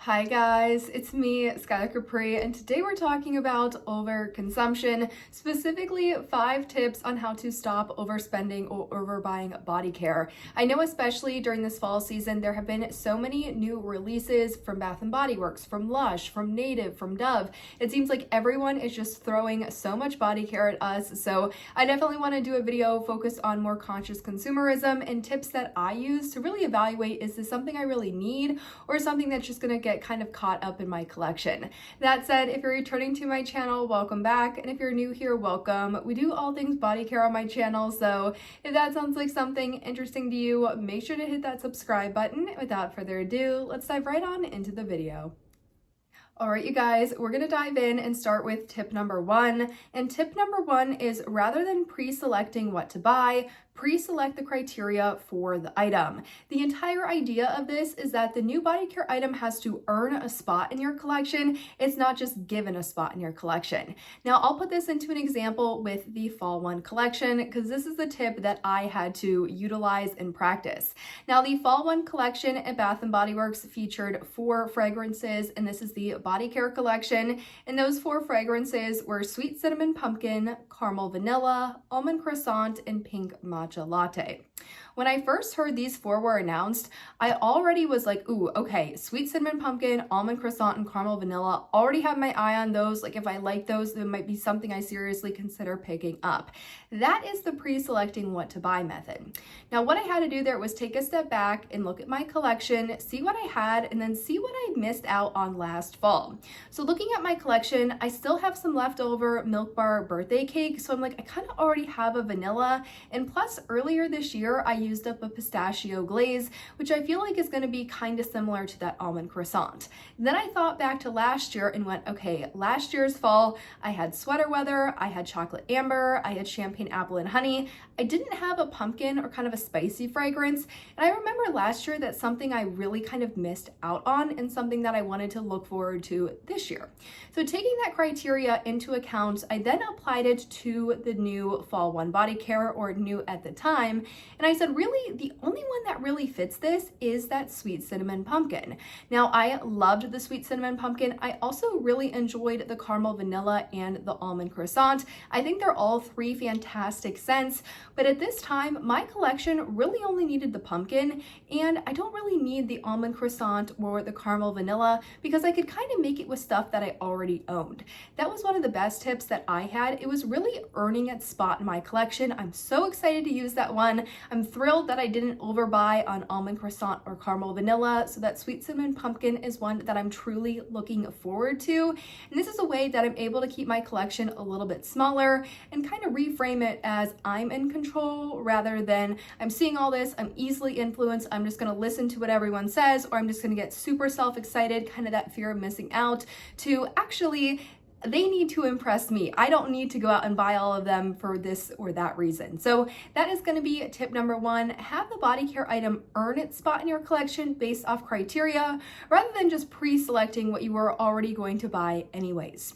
Hi guys, it's me, Skylar Capri, and today we're talking about overconsumption, specifically 5 tips on how to stop overspending or overbuying body care. I know especially during this fall season, there have been so many new releases from Bath & Body Works, from Lush, from Native, from Dove. It seems like everyone is just throwing so much body care at us, so I definitely want to do a video focused on more conscious consumerism and tips that I use to really evaluate, is this something I really need or something that's just going to get kind of caught up in my collection. That said, if you're returning to my channel, welcome back, and if you're new here, welcome. We do all things body care on my channel, so if that sounds like something interesting to you, make sure to hit that subscribe button. Without further ado, let's dive right on into the video. All right, you guys, we're gonna dive in and start with tip number 1. And tip number 1 is, rather than pre-selecting what to buy, pre-select the criteria for the item. The entire idea of this is that the new body care item has to earn a spot in your collection. It's not just given a spot in your collection. Now, I'll put this into an example with the Fall 1 collection, because this is the tip that I had to utilize in practice. Now, the Fall 1 collection at Bath & Body Works featured 4 fragrances, and this is the body care collection. And those 4 fragrances were Sweet Cinnamon Pumpkin, Caramel Vanilla, Almond Croissant, and Pink Matcha Latte. When I first heard these 4 were announced, I already was like, ooh, okay, Sweet Cinnamon Pumpkin, Almond Croissant, and Caramel Vanilla, already have my eye on those. Like, if I like those, it might be something I seriously consider picking up. That is the pre-selecting what to buy method. Now, what I had to do there was take a step back and look at my collection, see what I had, and then see what I missed out on last fall. So looking at my collection, I still have some leftover Milk Bar birthday cake, so I'm like, I kind of already have a vanilla, and plus earlier this year, I used up a pistachio glaze, which I feel like is going to be kind of similar to that almond croissant. Then I thought back to last year and went, okay, last year's fall, I had sweater weather, I had chocolate amber, I had champagne apple and honey. I didn't have a pumpkin or kind of a spicy fragrance. And I remember last year that's something I really kind of missed out on and something that I wanted to look forward to this year. So taking that criteria into account, I then applied it to the new Fall 1 body care, or new at the time. And I said, really, the only one that really fits this is that Sweet Cinnamon Pumpkin. Now, I loved the Sweet Cinnamon Pumpkin. I also really enjoyed the Caramel Vanilla and the Almond Croissant. I think they're all 3 fantastic scents, but at this time, my collection really only needed the pumpkin, and I don't really need the Almond Croissant or the Caramel Vanilla because I could kind of make it with stuff that I already owned. That was one of the best tips that I had. It was really earning its spot in my collection. I'm so excited to use that one. I'm thrilled that I didn't overbuy on Almond Croissant or Caramel Vanilla, so that Sweet Cinnamon Pumpkin is one that I'm truly looking forward to. And this is a way that I'm able to keep my collection a little bit smaller and kind of reframe it as I'm in control, rather than I'm seeing all this, I'm easily influenced, I'm just going to listen to what everyone says, or I'm just going to get super self-excited, kind of that fear of missing out, to actually, they need to impress me. I don't need to go out and buy all of them for this or that reason. So that is going to be tip number 1. Have the body care item earn its spot in your collection based off criteria, rather than just pre-selecting what you were already going to buy anyways.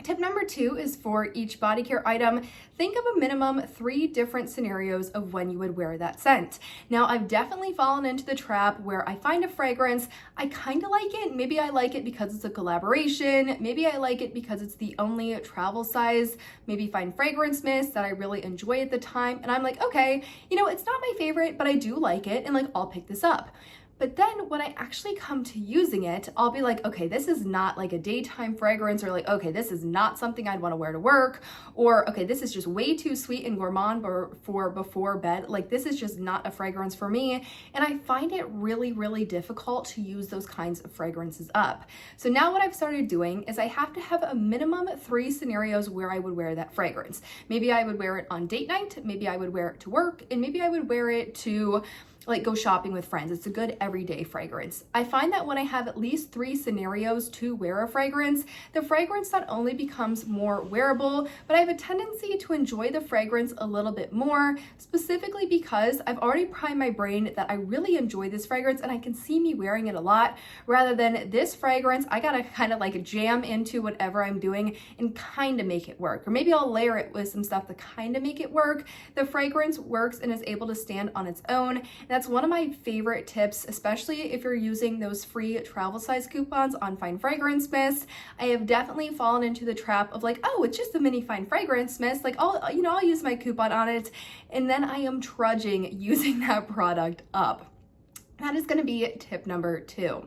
Tip number 2 is, for each body care item, think of a minimum 3 different scenarios of when you would wear that scent. Now, I've definitely fallen into the trap where I find a fragrance, I kind of like it. Maybe I like it because it's a collaboration. Maybe I like it because it's the only travel size, maybe fine fragrance mist that I really enjoy at the time. And I'm like, okay, you know, it's not my favorite, but I do like it, and like, I'll pick this up. But then when I actually come to using it, I'll be like, okay, this is not like a daytime fragrance, or like, okay, this is not something I'd want to wear to work, or okay, this is just way too sweet and gourmand for before bed. Like, this is just not a fragrance for me. And I find it really, really difficult to use those kinds of fragrances up. So now what I've started doing is I have to have a minimum 3 scenarios where I would wear that fragrance. Maybe I would wear it on date night, maybe I would wear it to work, and maybe I would wear it to like go shopping with friends. It's a good everyday fragrance. I find that when I have at least 3 scenarios to wear a fragrance, the fragrance not only becomes more wearable, but I have a tendency to enjoy the fragrance a little bit more, specifically because I've already primed my brain that I really enjoy this fragrance and I can see me wearing it a lot, rather than this fragrance, I gotta kind of like jam into whatever I'm doing and kind of make it work. Or maybe I'll layer it with some stuff to kind of make it work. The fragrance works and is able to stand on its own. That's one of my favorite tips, especially if you're using those free travel size coupons on Fine Fragrance Mist. I have definitely fallen into the trap of like, oh, it's just a mini Fine Fragrance Mist. Like, I'll use my coupon on it. And then I am trudging using that product up. That is going to be tip number 2.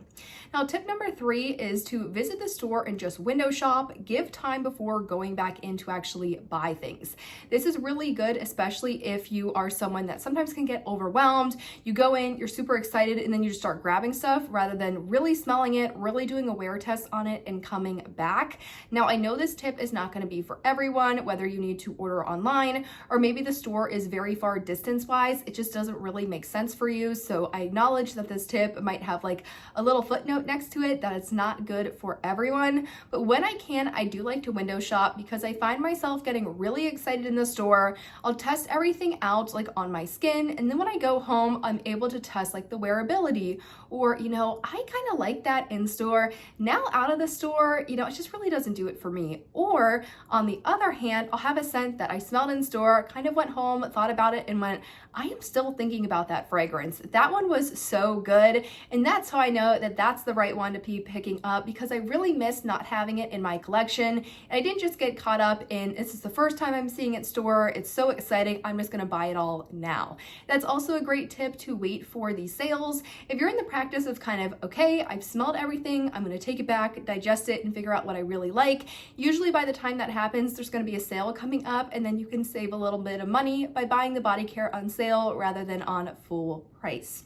Now, tip number 3 is to visit the store and just window shop. Give time before going back in to actually buy things. This is really good, especially if you are someone that sometimes can get overwhelmed. You go in, you're super excited, and then you just start grabbing stuff rather than really smelling it, really doing a wear test on it, and coming back. Now, I know this tip is not going to be for everyone, whether you need to order online or maybe the store is very far distance-wise. It just doesn't really make sense for you. So I acknowledge that this tip might have like a little footnote next to it that it's not good for everyone. But when I can, I do like to window shop because I find myself getting really excited in the store. I'll test everything out like on my skin, and then when I go home, I'm able to test like the wearability, or I kind of like that in store. Now out of the store, it just really doesn't do it for me. Or on the other hand, I'll have a scent that I smelled in store, kind of went home, thought about it, and went, I am still thinking about that fragrance. That one was so good. And that's how I know that that's the right one to be picking up, because I really miss not having it in my collection. And I didn't just get caught up in, this is the first time I'm seeing it store. It's so exciting. I'm just going to buy it all now. That's also a great tip to wait for the sales. If you're in the practice of kind of, okay, I've smelled everything, I'm going to take it back, digest it, and figure out what I really like. Usually by the time that happens, there's going to be a sale coming up, and then you can save a little bit of money by buying the body care on sale rather than on full price.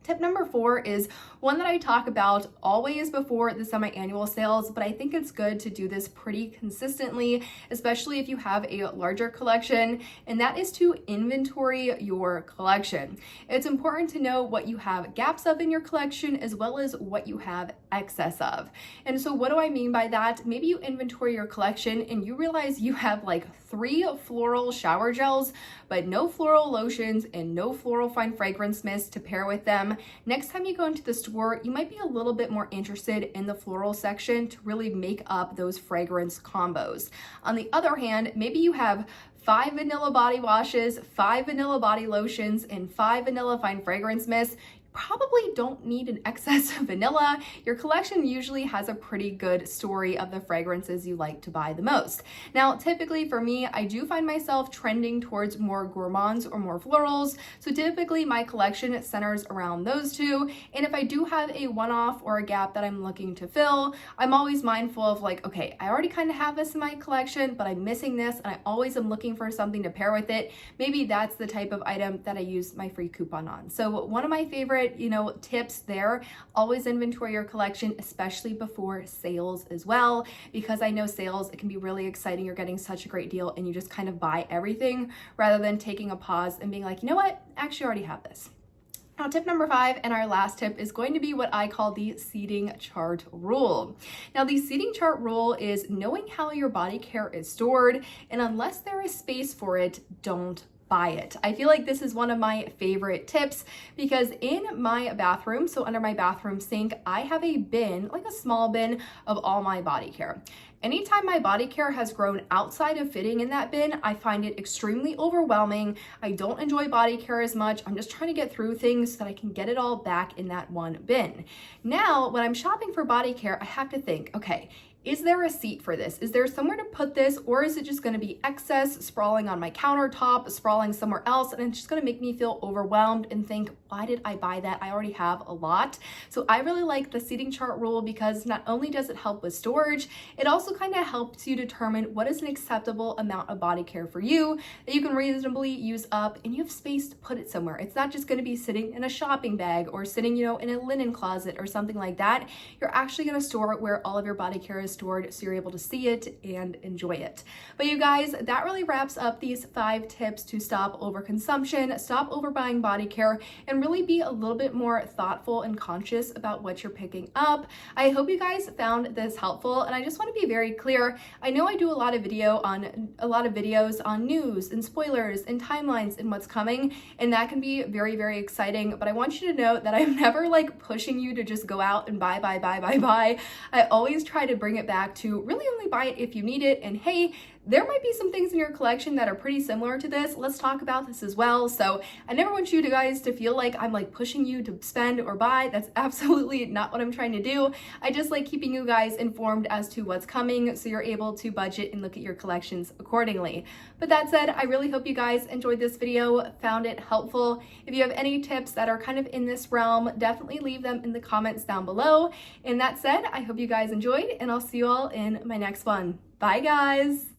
Tip number 4 is one that I talk about always before the semi-annual sales, but I think it's good to do this pretty consistently, especially if you have a larger collection, and that is to inventory your collection. It's important to know what you have gaps of in your collection as well as what you have excess of. And so what do I mean by that? Maybe you inventory your collection and you realize you have like 3 floral shower gels, but no floral lotions and no floral fine fragrance mist to pair with them. Next time you go into the store, you might be a little bit more interested in the floral section to really make up those fragrance combos. On the other hand, maybe you have 5 vanilla body washes, 5 vanilla body lotions, and 5 vanilla fine fragrance mists. Probably don't need an excess of vanilla. Your collection usually has a pretty good story of the fragrances you like to buy the most. Now, typically for me, I do find myself trending towards more gourmands or more florals. So typically my collection centers around those two. And if I do have a one-off or a gap that I'm looking to fill, I'm always mindful of like, okay, I already kind of have this in my collection, but I'm missing this, and I always am looking for something to pair with it. Maybe that's the type of item that I use my free coupon on. So one of my favorite tips there, always inventory your collection, especially before sales as well, because I know sales, it can be really exciting. You're getting such a great deal and you just kind of buy everything rather than taking a pause and being like, you know what, I actually already have this. Now, tip number 5 and our last tip is going to be what I call the seating chart rule. Now, the seating chart rule is knowing how your body care is stored, and unless there is space for it, don't buy it. I feel like this is one of my favorite tips because in my bathroom, so under my bathroom sink, I have a bin, like a small bin of all my body care. Anytime my body care has grown outside of fitting in that bin, I find it extremely overwhelming. I don't enjoy body care as much. I'm just trying to get through things so that I can get it all back in that one bin. Now, when I'm shopping for body care, I have to think, okay, is there a seat for this? Is there somewhere to put this, or is it just going to be excess sprawling on my countertop, sprawling somewhere else, and it's just going to make me feel overwhelmed and think, why did I buy that? I already have a lot. So I really like the seating chart rule because not only does it help with storage, it also kind of helps you determine what is an acceptable amount of body care for you that you can reasonably use up, and you have space to put it somewhere. It's not just going to be sitting in a shopping bag or sitting, in a linen closet or something like that. You're actually going to store it where all of your body care is stored so you're able to see it and enjoy it. But you guys, that really wraps up these 5 tips to stop overconsumption, stop overbuying body care, and really be a little bit more thoughtful and conscious about what you're picking up. I hope you guys found this helpful, and I just want to be very clear. I know I do a lot of videos on news and spoilers and timelines and what's coming, and that can be very, very exciting, but I want you to know that I'm never like pushing you to just go out and buy. I always try to bring it back to really only buy it if you need it, and hey, there might be some things in your collection that are pretty similar to this. Let's talk about this as well. So I never want you guys to feel like I'm like pushing you to spend or buy. That's absolutely not what I'm trying to do. I just like keeping you guys informed as to what's coming so you're able to budget and look at your collections accordingly. But that said, I really hope you guys enjoyed this video, found it helpful. If you have any tips that are kind of in this realm, definitely leave them in the comments down below. And that said, I hope you guys enjoyed, and I'll see you all in my next one. Bye guys!